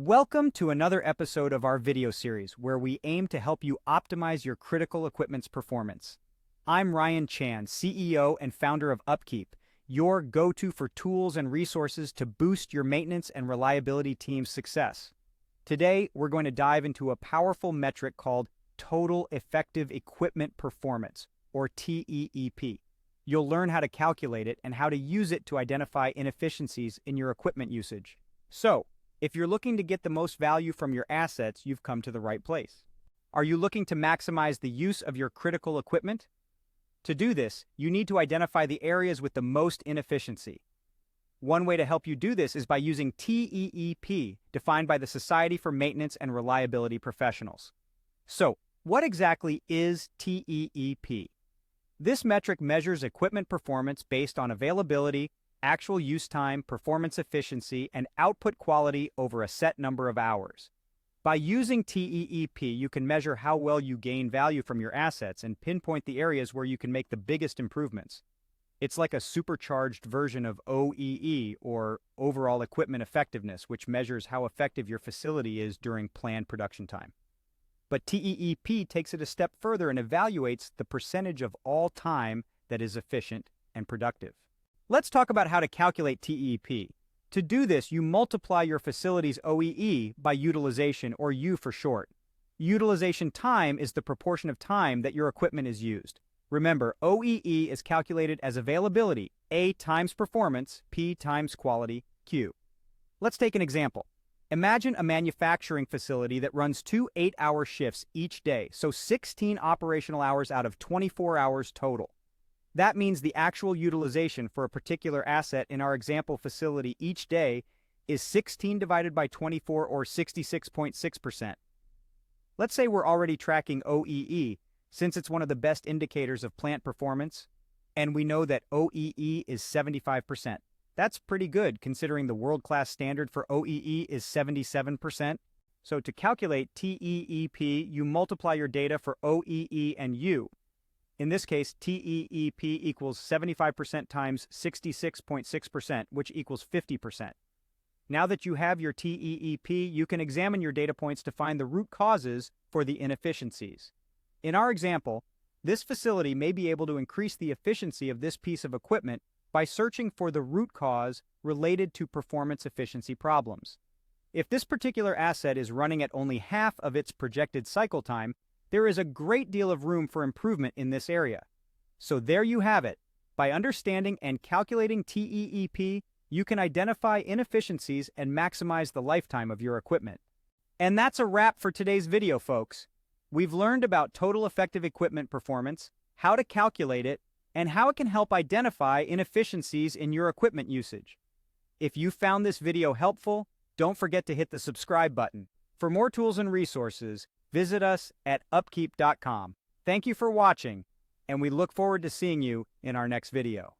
Welcome to another episode of our video series where we aim to help you optimize your critical equipment's performance. I'm Ryan Chan, CEO and founder of UpKeep, your go-to for tools and resources to boost your maintenance and reliability team's success. Today, we're going to dive into a powerful metric called Total Effective Equipment Performance, or TEEP. You'll learn how to calculate it and how to use it to identify inefficiencies in your equipment usage. So, if you're looking to get the most value from your assets, you've come to the right place. Are you looking to maximize the use of your critical equipment? To do this, you need to identify the areas with the most inefficiency. One way to help you do this is by using TEEP, defined by the Society for Maintenance and Reliability Professionals. So, what exactly is TEEP? This metric measures equipment performance based on availability, actual use time, performance efficiency, and output quality over a set number of hours. By using TEEP, you can measure how well you gain value from your assets and pinpoint the areas where you can make the biggest improvements. It's like a supercharged version of OEE, or overall equipment effectiveness, which measures how effective your facility is during planned production time. But TEEP takes it a step further and evaluates the percentage of all time that is efficient and productive. Let's talk about how to calculate TEEP. To do this, you multiply your facility's OEE by utilization, or U for short. Utilization time is the proportion of time that your equipment is used. Remember, OEE is calculated as availability, A times performance, P times quality, Q. Let's take an example. Imagine a manufacturing facility that runs 2 8-hour shifts each day, so 16 operational hours out of 24 hours total. That means the actual utilization for a particular asset in our example facility each day is 16 divided by 24, or 66.6%. Let's say we're already tracking OEE, since it's one of the best indicators of plant performance, and we know that OEE is 75%. That's pretty good considering the world-class standard for OEE is 77%. So to calculate TEEP, you multiply your data for OEE and U. In this case, TEEP equals 75% times 66.6%, which equals 50%. Now that you have your TEEP, you can examine your data points to find the root causes for the inefficiencies. In our example, this facility may be able to increase the efficiency of this piece of equipment by searching for the root cause related to performance efficiency problems. If this particular asset is running at only half of its projected cycle time, there is a great deal of room for improvement in this area. So there you have it. By understanding and calculating TEEP, you can identify inefficiencies and maximize the lifetime of your equipment. And that's a wrap for today's video, folks. We've learned about total effective equipment performance, how to calculate it, and how it can help identify inefficiencies in your equipment usage. If you found this video helpful, don't forget to hit the subscribe button. For more tools and resources, visit us at upkeep.com. Thank you for watching, and we look forward to seeing you in our next video.